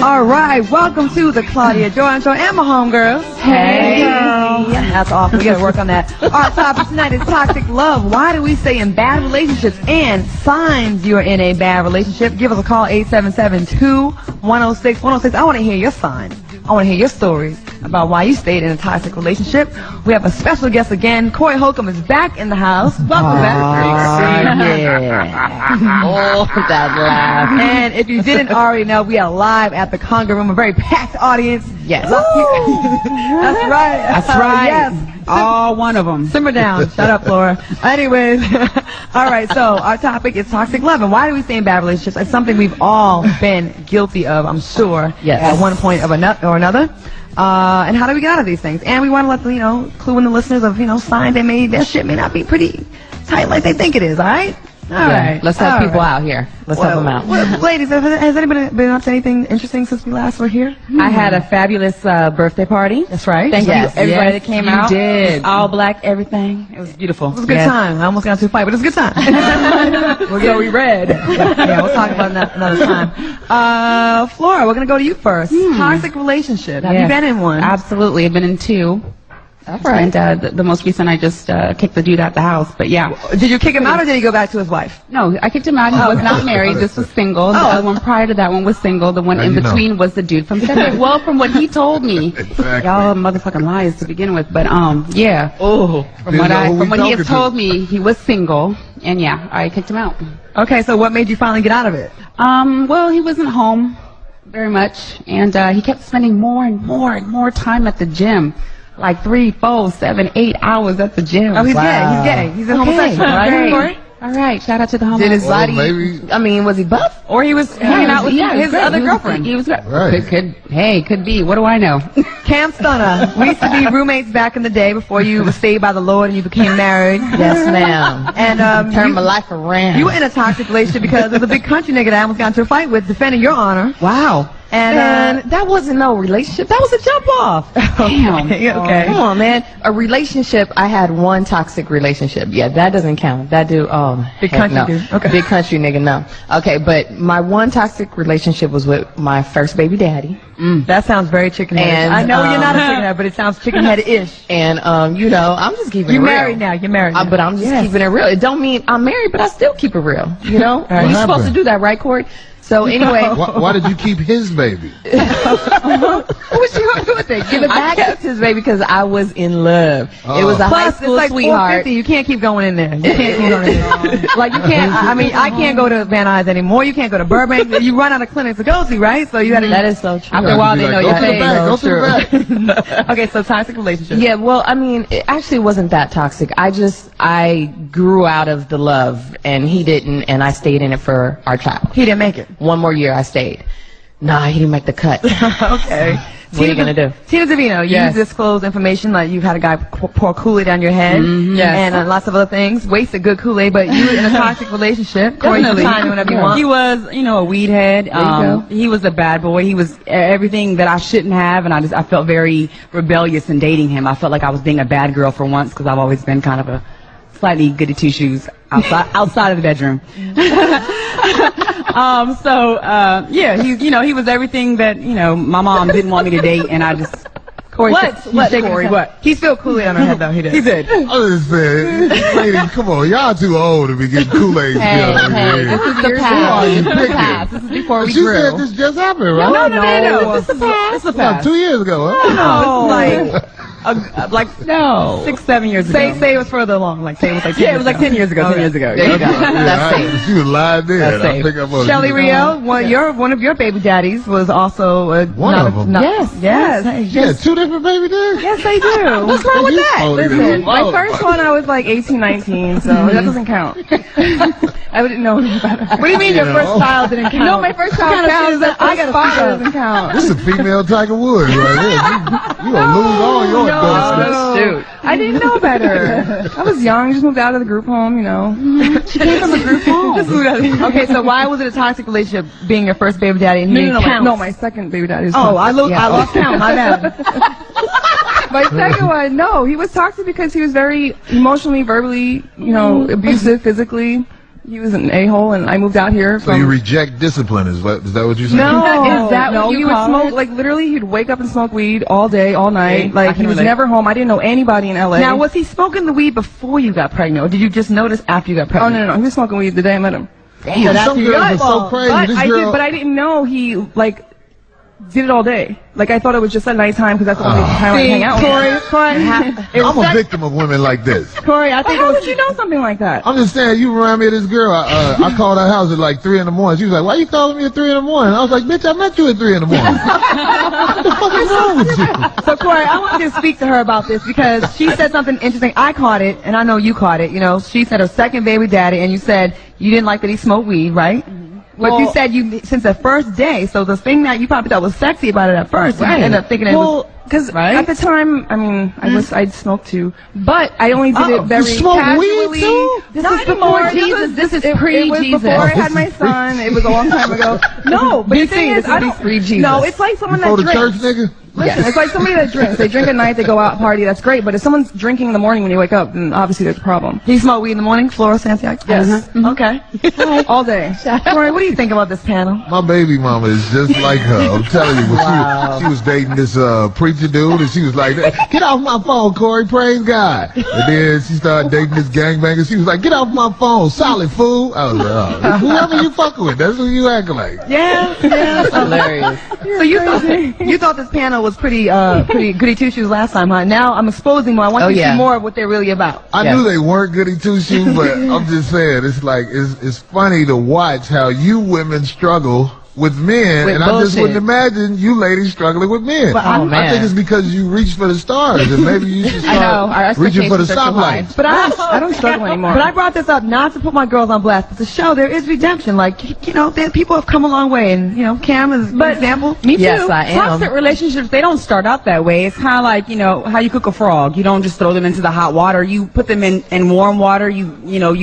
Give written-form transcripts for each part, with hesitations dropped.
All right, welcome to the Claudia Jordan Show and my homegirls. Hey, girl. That's awful. We gotta work on that. Our topic tonight is toxic love. Why do we stay in bad relationships and signs you're in a bad relationship? Give us a call, 877-2-106-106. I want to hear your signs. I want to hear your stories about why you stayed in a toxic relationship. We have a special guest again. Corey Holcomb is back in the house. Welcome back. Yeah. Oh, that laugh. And if you didn't already know, we are live at the Conga Room, a very packed audience. Yes. That's right. That's right. Yes. All one of them. Simmer down. Shut up, Laura. Anyways, all right, so our topic is toxic love. And why do we stay in bad relationships? It's something we've all been guilty of, I'm sure, yes, at one point or another. And how do we get out of these things? And we want to let the, clue in the listeners of, signs their shit may not be pretty tight like they think it is, all right? All right. Let's help people out here. Let's help them out. Well, ladies, has anybody been up to anything interesting since we last were here? I had a fabulous birthday party. That's right. Thank you, everybody that came out. You did. All black, everything. It was beautiful. It was a good time. I almost got into a fight, but it was a good time. So we read. Yeah, we'll talk about that another time. Flora, we're going to go to you first. Toxic relationship. Have you been in one? Absolutely. I've been in two. That's right. And the most recent, I just kicked the dude out the house. But yeah. Did you kick him out or did he go back to his wife? No, I kicked him out. He was not married. This was single. The other one prior to that one was single. The one in between was the dude from February. Well, from what he told me. Exactly. Y'all motherfucking liars to begin with. But yeah. Oh. From what he has told me, he was single. And yeah, I kicked him out. Okay, so what made you finally get out of it? Well, he wasn't home very much. And he kept spending more and more time at the gym. Like 3, 4, 7, 8 hours at the gym. Oh, he's gay. He's a homosexual, right? Great. All right. Shout out to the homosexual. Did his body? Maybe. I mean, was he buff? Or he was hanging out with his other girlfriend. He was Right. Could be. What do I know? Cam Stunner. We used to be roommates back in the day before you were saved by the Lord and you became married. Yes, ma'am. And turned my life around. you were in a toxic relationship because there's a big country nigga that I almost got into a fight with defending your honor. Wow. And that wasn't no relationship. That was a jump off. Damn. Okay. Come on, man. A relationship. I had one toxic relationship. Yeah, that doesn't count. That dude. Oh, Big heck country no. dude. Okay. Big country nigga. No. Okay, but my one toxic relationship was with my first baby daddy. That sounds very chicken-headed. And, I know you're not a chicken-head, but it sounds chicken-headed-ish. And I'm just keeping it real. You're married now. You're married now. But I'm just keeping it real. It don't mean I'm married, but I still keep it real. You know? Right. You're What supposed to happened? do that, right, Corey? So anyway, Why did you keep his baby? what you gonna do with it? Give it back? I kept his baby because I was in love. Oh. It was a high Plus, school it's like sweetheart. $4.50. You can't keep going in there. You can't keep going in there. Like, you can't, I mean, I can't go to Van Nuys anymore. You can't go to Burbank. You run out of clinics to go to, right? So you had to. That is so true. After a while, they know Go you're to the paid. back. Go to the back. Okay, so toxic relationship. Yeah, well, I mean, it actually wasn't that toxic. I grew out of the love, and he didn't, and I stayed in it for our child. He didn't make it. One more year I stayed. Nah, he didn't make the cut. Okay. What are you gonna do? Tina Davino, you Yes. disclosed information like you've had a guy pour Kool-Aid down your head. Yes. And lots of other things. Wasted good Kool-Aid, but you were in a toxic relationship. Corey, you can Definitely. chime in whenever you want. He was, a weed head. you go. He was a bad boy. He was everything that I shouldn't have, and I felt very rebellious in dating him. I felt like I was being a bad girl for once because I've always been kind of a slightly goody two shoes outside of the bedroom. He was everything that my mom didn't want me to date, and I just. Corey, What, Corey? What? He spilled Kool-Aid on her head, though. He did. He did. I just said, ladies, come on, y'all too old to be getting Kool-Aid Hey, spilled on your this head. is the Oh, past. you This is the picked past. it. This is before we She grew. said this just happened, right? No. This is the past. This is the About past. 2 years ago, huh? Like No. 6, 7 years ago. Say it was further along. Like, say it was like 10 Yeah, it was like 10 years ago. 10 years ago. There you go. That's Yeah, safe. she was lying there. That's I safe. pick up on it. Shelly Rio, one of your baby daddies was also One of them? Yes. She had 2 different baby daddies? Yes, they do. What's wrong with that? Oh, Listen, yeah. my Oh. first one I was like 18, 19, so that doesn't count. I wouldn't know about it. What do you mean your You first know? child didn't count? No, my first child counts. I got a father doesn't count. This is a female Tiger Woods right here. You gonna lose all your endorsements. Shoot. I didn't know better. I was young, just moved out of the group home, She came from a group home. Okay, so why was it a toxic relationship being your first baby daddy and he didn't count? No, my second baby daddy. Oh, I lost count. My bad. My second one, no, he was toxic because he was very emotionally, verbally, abusive, physically. He was an a-hole, and I moved out here. So you reject discipline, is that what you saying? No, Is that what you he would call like literally, he'd wake up and smoke weed all day, all night. Like he was never home. I didn't know anybody in LA. Now, was he smoking the weed before you got pregnant, or did you just notice after you got Oh pregnant? no, he was smoking weed the day I met him. Damn, that's Some your girls are so fault. crazy. But This I girl, did, but I didn't know he like did it all day. Like I thought it was just at nighttime because that's the only time I hang out with him. I'm a victim of women like this. Corey, I think how would you know something like that? I'm just saying, you remind me of this girl. I called her house at like 3 in the morning. She was like, "Why you calling me at 3 in the morning?" I was like, "Bitch, I met you at 3 in the morning." What the fuck is wrong with you? So, Corey, I wanted to speak to her about this because she said something interesting. I caught it, and I know you caught it. You know, she said her second baby daddy, and you said you didn't like that he smoked weed, right? But you said you since the first day. So the thing that you probably thought was sexy about it at first, you ended up thinking it was. Because at the time, I mean, I'd smoked too, but I only did it very You smoke casually. weed too? This Not is before anymore. Jesus. This is it was pre-Jesus. before I had my son. It was a long time ago. No, but the thing is, I don't. pre-Jesus. No, it's like someone Before that the church, drinks. nigga? Listen, it's like somebody that drinks. They drink at night, they go out party. That's great. But if someone's drinking in the morning when you wake up, then obviously there's a problem. Do you smoke weed in the morning, Flora Santiago? Yes. Okay. All day. Corey, what do you think about this panel? My baby mama is just like her. I'm telling you. But she was dating this preacher dude, and she was like, "Get off my phone, Corey. Praise God." And then she started dating this gangbanger. She was like, "Get off my phone, solid fool." I was like, "Oh, whoever you fucking with, that's who you acting like." Yeah, Hilarious. So you thought this panel was pretty goody two shoes last time, huh? Now I'm exposing more. I want you to see more of what they're really about. I knew they weren't goody two shoes, but I'm just saying, it's like it's funny to watch how you women struggle with men, and I just wouldn't imagine you ladies struggling with men. But I think it's because you reach for the stars, and maybe you should start reaching for the stoplights. But I don't struggle anymore. But I brought this up not to put my girls on blast, but to show there is redemption. Like, you know, people have come a long way, and, you know, Cam is an example. Me too. Yes, I am. Toxic relationships, they don't start out that way. It's kind of like, you know, how you cook a frog. You don't just throw them into the hot water. You put them in warm water. You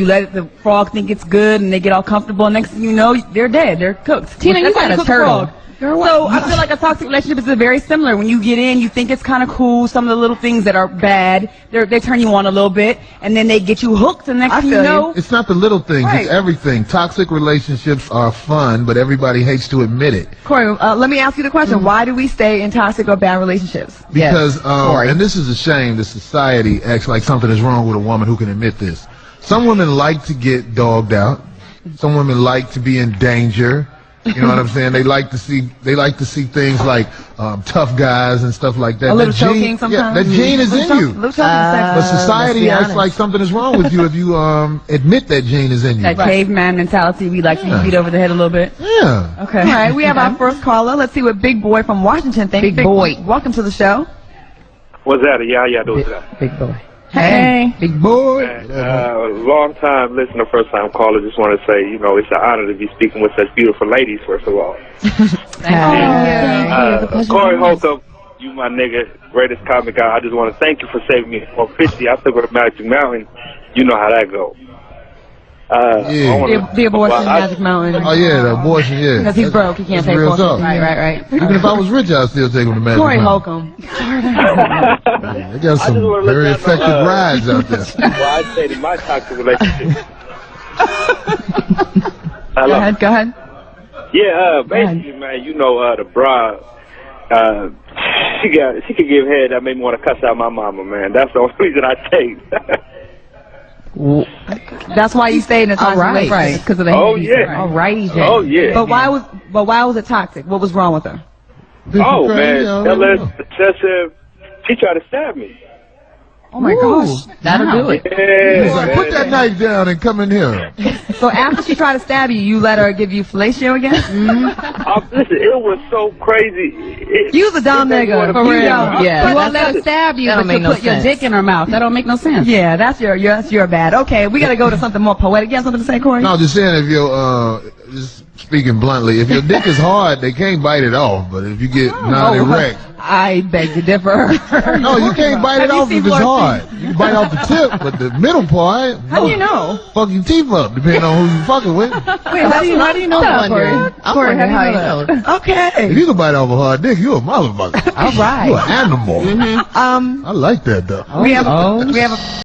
let the frog think it's good, and they get all comfortable. And next thing you know, they're dead. They're cooked. Tina, you got a turtle. So I feel like a toxic relationship is very similar. When you get in, you think it's kind of cool. Some of the little things that are bad, they turn you on a little bit, and then they get you hooked. And next thing you know, it's not the little things; it's everything. Toxic relationships are fun, but everybody hates to admit it. Corey, let me ask you the question: why do we stay in toxic or bad relationships? Because, and this is a shame, that society acts like something is wrong with a woman who can admit this. Some women like to get dogged out. Some women like to be in danger. You know what I'm saying? They like to see things like tough guys and stuff like that. A little choking sometimes. Yeah, that gene is in you. Little choking sex. But society acts like something is wrong with you if you admit that gene is in you. that caveman mentality, we like to be beat over the head a little bit. Yeah. Okay. All right, we have our first caller. Let's see what Big Boy from Washington thinks. Big Boy. Welcome to the show. What's that? Yeah, yeah, do that. Big boy. Hey. Big boy. Long time listener, first time caller. Just want to say, you know, it's an honor to be speaking with such beautiful ladies, first of all. Corey Holcomb, you my nigga, greatest comic guy. I just want to thank you for saving me from 50. I took her to Magic Mountain. You know how that go. The abortion, Magic Mountain. Oh yeah, the abortion, yeah. Because he's broke, he can't pay real abortion. talk. Right. Even if I was rich, I'd still take him to Magic Corey Mountain. Holcomb. They got some very effective rides out there. Well, I'd say to my toxic relationship. Go ahead. Yeah, basically, man, you know, the bra, she could give head that made me want to cuss out my mama, man. That's the only reason I take. That's why you stayed in a toxic relationship. Because of the Oh yeah. All righty, Jay. Oh yeah. But why was it toxic? What was wrong with her? Oh man, LS excessive. She tried to stab me. Oh my gosh. That'll do it. He's like, Yeah, put that knife down and come in here. So after she tried to stab you, you let her give you fellatio again? listen, it was so crazy. You was a dumb nigga. For real. Yeah. You won't let her stab you, That'll but you make no put your sense. dick in her mouth. That don't make no sense. Yeah, that's your bad. Okay, we gotta go to something more poetic. You have something to say, Corey? No, just saying, if you're just speaking bluntly, if your dick is hard, they can't bite it off. But if you get non-erect, I beg to differ. no, you can't bite it off if it's hard. You can bite off the tip, but the middle part, How do you know? fuck your teeth up, depending on who you fucking with. Wait, how do you know that, Corey? I'm Corey, wondering how you know know. Okay. If you can bite off a hard dick, you a motherfucker. All right. You an animal. I like that though. We have a